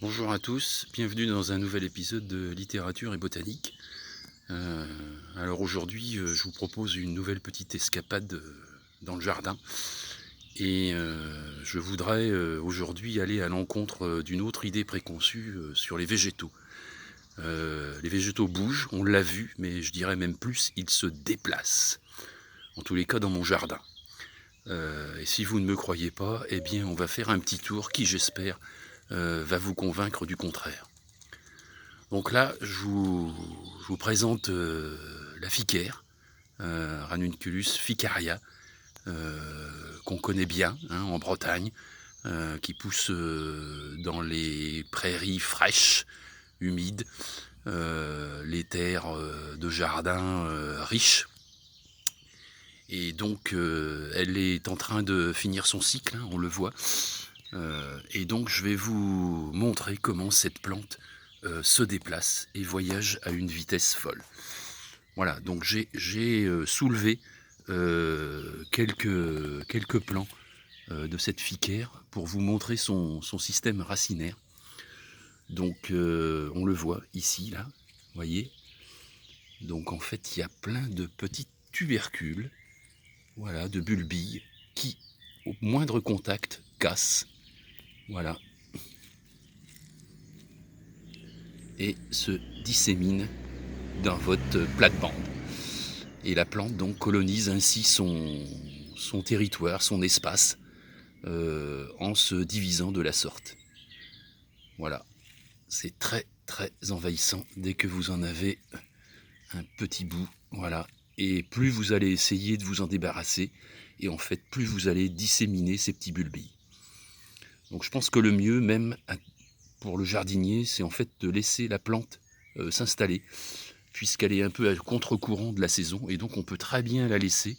Bonjour à tous, bienvenue dans un nouvel épisode de littérature et botanique. Alors aujourd'hui, je vous propose une nouvelle petite escapade dans le jardin. Et je voudrais aujourd'hui aller à l'encontre d'une autre idée préconçue sur les végétaux. Les végétaux bougent, on l'a vu, mais je dirais même plus, ils se déplacent. En tous les cas dans mon jardin. Et si vous ne me croyez pas, eh bien on va faire un petit tour qui, j'espère, va vous convaincre du contraire. Donc là, je vous présente la ficaire, Ranunculus ficaria, qu'on connaît bien en Bretagne, qui pousse dans les prairies fraîches, humides, les terres de jardin riches. Et donc, elle est en train de finir son cycle, on le voit. Et donc, je vais vous montrer comment cette plante se déplace et voyage à une vitesse folle. Voilà, donc j'ai soulevé quelques plans de cette ficaire pour vous montrer son système racinaire. Donc on le voit ici, là, vous voyez. Donc en fait, il y a plein de petits tubercules, voilà, de bulbilles, qui, au moindre contact, cassent, voilà, et se disséminent dans votre plate-bande. Et la plante donc colonise ainsi son territoire, son espace, en se divisant de la sorte. Voilà, c'est très très envahissant dès que vous en avez un petit bout, voilà. Et plus vous allez essayer de vous en débarrasser, et en fait plus vous allez disséminer ces petits bulbilles. Donc je pense que le mieux, même pour le jardinier, c'est en fait de laisser la plante s'installer, puisqu'elle est un peu à contre-courant de la saison, et donc on peut très bien la laisser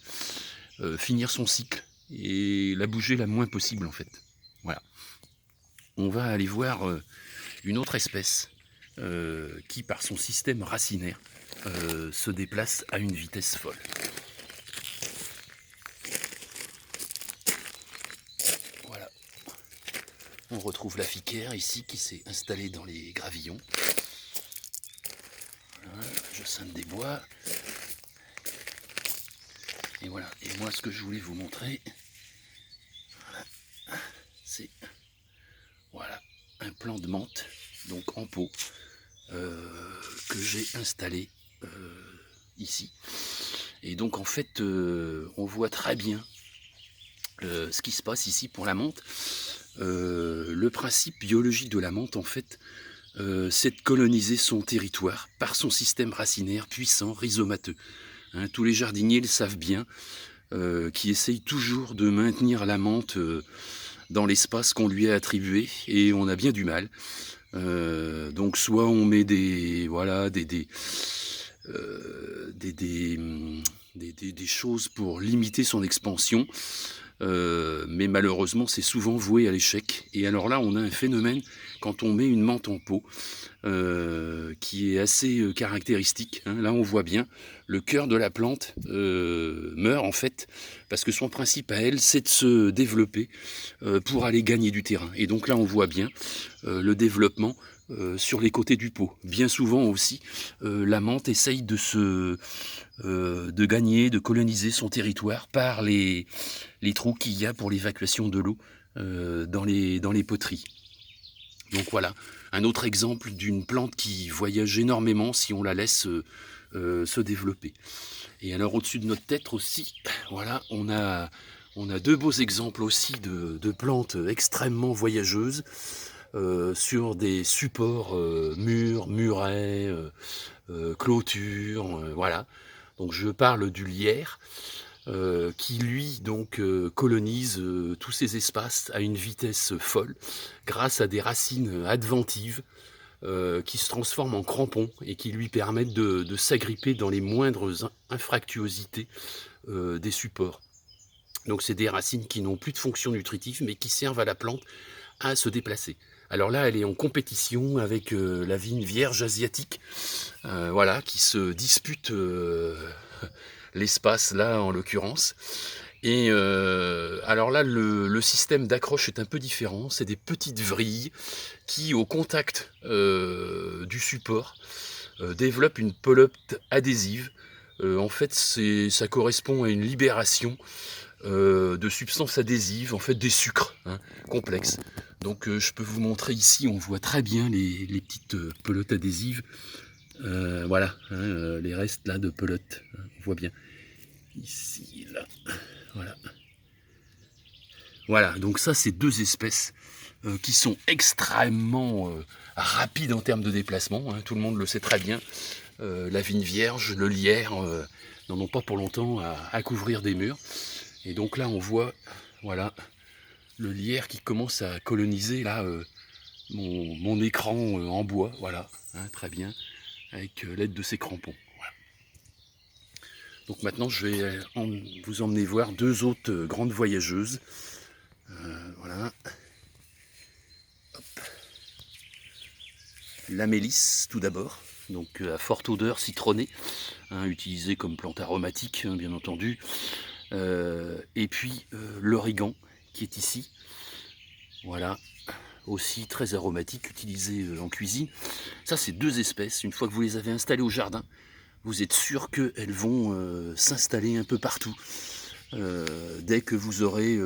finir son cycle et la bouger la moins possible en fait. Voilà. On va aller voir une autre espèce qui, par son système racinaire, se déplace à une vitesse folle. Voilà. On retrouve la ficaire ici qui s'est installée dans les gravillons. Voilà, je sème des bois. Et voilà. Et moi, ce que je voulais vous montrer, voilà, c'est voilà, un plant de menthe, donc en pot, que j'ai installé ici. Et donc en fait, on voit très bien ce qui se passe ici pour la menthe. Le principe biologique de la menthe, en fait, c'est de coloniser son territoire par son système racinaire puissant, rhizomateux. Hein, tous les jardiniers le savent bien, qui essayent toujours de maintenir la menthe dans l'espace qu'on lui a attribué, et on a bien du mal. Donc soit on met voilà, des choses pour limiter son expansion, mais malheureusement c'est souvent voué à l'échec. Et alors là on a un phénomène quand on met une menthe en pot qui est assez caractéristique, hein. Là on voit bien le cœur de la plante meurt en fait, parce que son principe à elle c'est de se développer pour aller gagner du terrain. Et donc là on voit bien le développement sur les côtés du pot. Bien souvent aussi, la menthe essaye de gagner, de coloniser son territoire par les trous qu'il y a pour l'évacuation de l'eau dans les poteries. Donc voilà, un autre exemple d'une plante qui voyage énormément si on la laisse se développer. Et alors au-dessus de notre tête aussi, voilà, on a deux beaux exemples aussi de plantes extrêmement voyageuses sur des supports murs, murets, clôtures, voilà. Donc je parle du lierre qui lui donc colonise tous ces espaces à une vitesse folle grâce à des racines adventives qui se transforment en crampons et qui lui permettent de s'agripper dans les moindres infractuosités des supports. Donc c'est des racines qui n'ont plus de fonction nutritive mais qui servent à la plante à se déplacer. Alors là, elle est en compétition avec la vigne vierge asiatique, voilà, qui se dispute l'espace là en l'occurrence. Et alors là, le système d'accroche est un peu différent. C'est des petites vrilles qui, au contact du support, développent une pelote adhésive. En fait, ça correspond à une libération de substances adhésives, en fait des sucres complexes. Donc je peux vous montrer ici, on voit très bien les petites pelotes adhésives. Voilà, les restes là de pelotes, on voit bien. Ici, là, voilà. Voilà, donc ça c'est deux espèces qui sont extrêmement rapides en termes de déplacement, tout le monde le sait très bien. La vigne vierge, le lierre n'en ont pas pour longtemps à couvrir des murs. Et donc là on voit, voilà, le lierre qui commence à coloniser là mon écran en bois, voilà, très bien, avec l'aide de ces crampons. Voilà. Donc maintenant je vais vous emmener voir deux autres grandes voyageuses. Voilà. Hop. La mélisse tout d'abord, donc à forte odeur citronnée, utilisée comme plante aromatique bien entendu. Et puis l'origan qui est ici, voilà, aussi très aromatique, utilisé en cuisine. Ça c'est deux espèces, une fois que vous les avez installées au jardin, vous êtes sûr qu'elles vont s'installer un peu partout. Dès que vous aurez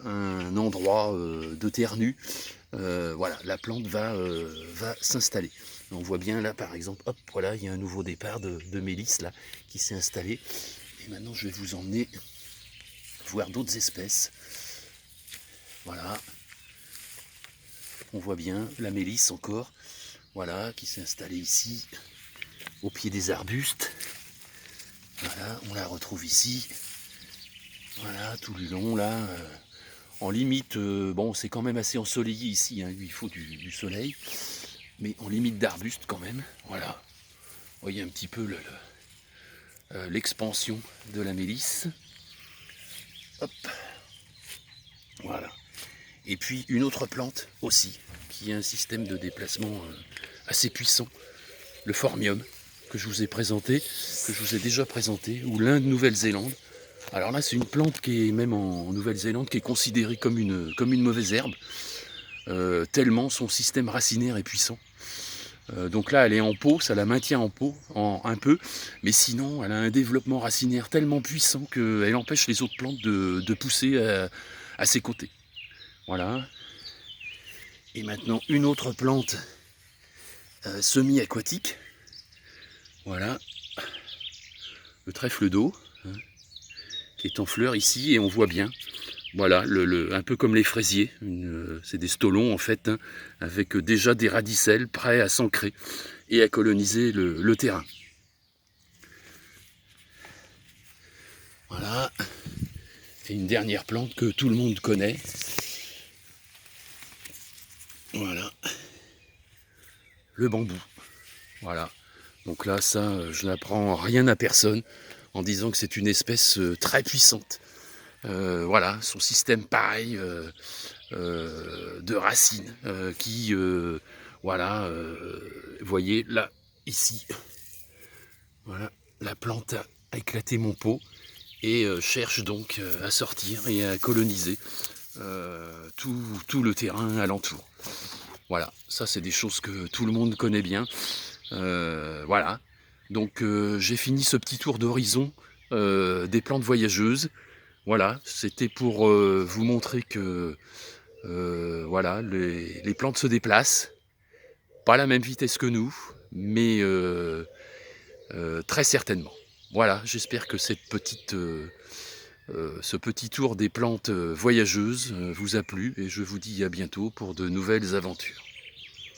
un endroit de terre nue, voilà, la plante va s'installer. On voit bien là par exemple, hop, voilà, il y a un nouveau départ de mélisse là qui s'est installé. Et maintenant je vais vous emmener voir d'autres espèces. Voilà, on voit bien la mélisse encore, voilà, qui s'est installée ici au pied des arbustes. Voilà, on la retrouve ici. Voilà, tout le long là, en limite, bon c'est quand même assez ensoleillé ici, il faut du soleil, mais en limite d'arbustes quand même, voilà. Vous voyez un petit peu l'expansion de la mélisse. Hop, voilà. Et puis une autre plante aussi, qui a un système de déplacement assez puissant, le phormium, que je vous ai présenté, que je vous ai déjà présenté, ou l'Inde Nouvelle-Zélande. Alors là, c'est une plante qui est même en Nouvelle-Zélande, qui est considérée comme une mauvaise herbe, tellement son système racinaire est puissant. Donc là, elle est en pot, ça la maintient en pot un peu, mais sinon, elle a un développement racinaire tellement puissant qu'elle empêche les autres plantes de pousser à ses côtés. Voilà. Et maintenant, une autre plante semi-aquatique. Voilà. Le trèfle d'eau, qui est en fleur ici, et on voit bien. Voilà, un peu comme les fraisiers, c'est des stolons en fait, avec déjà des radicelles prêts à s'ancrer et à coloniser le terrain. Voilà, et une dernière plante que tout le monde connaît. Voilà, le bambou. Voilà, donc là, ça, je n'apprends rien à personne en disant que c'est une espèce très puissante. Voilà, son système pareil de racines qui, voilà, vous voyez là, ici, voilà, la plante a éclaté mon pot et cherche donc à sortir et à coloniser tout le terrain alentour. Voilà, ça c'est des choses que tout le monde connaît bien. Voilà, donc j'ai fini ce petit tour d'horizon des plantes voyageuses. Voilà, c'était pour vous montrer que voilà, les plantes se déplacent, pas à la même vitesse que nous, mais très certainement. Voilà, j'espère que ce petit tour des plantes voyageuses vous a plu, et je vous dis à bientôt pour de nouvelles aventures.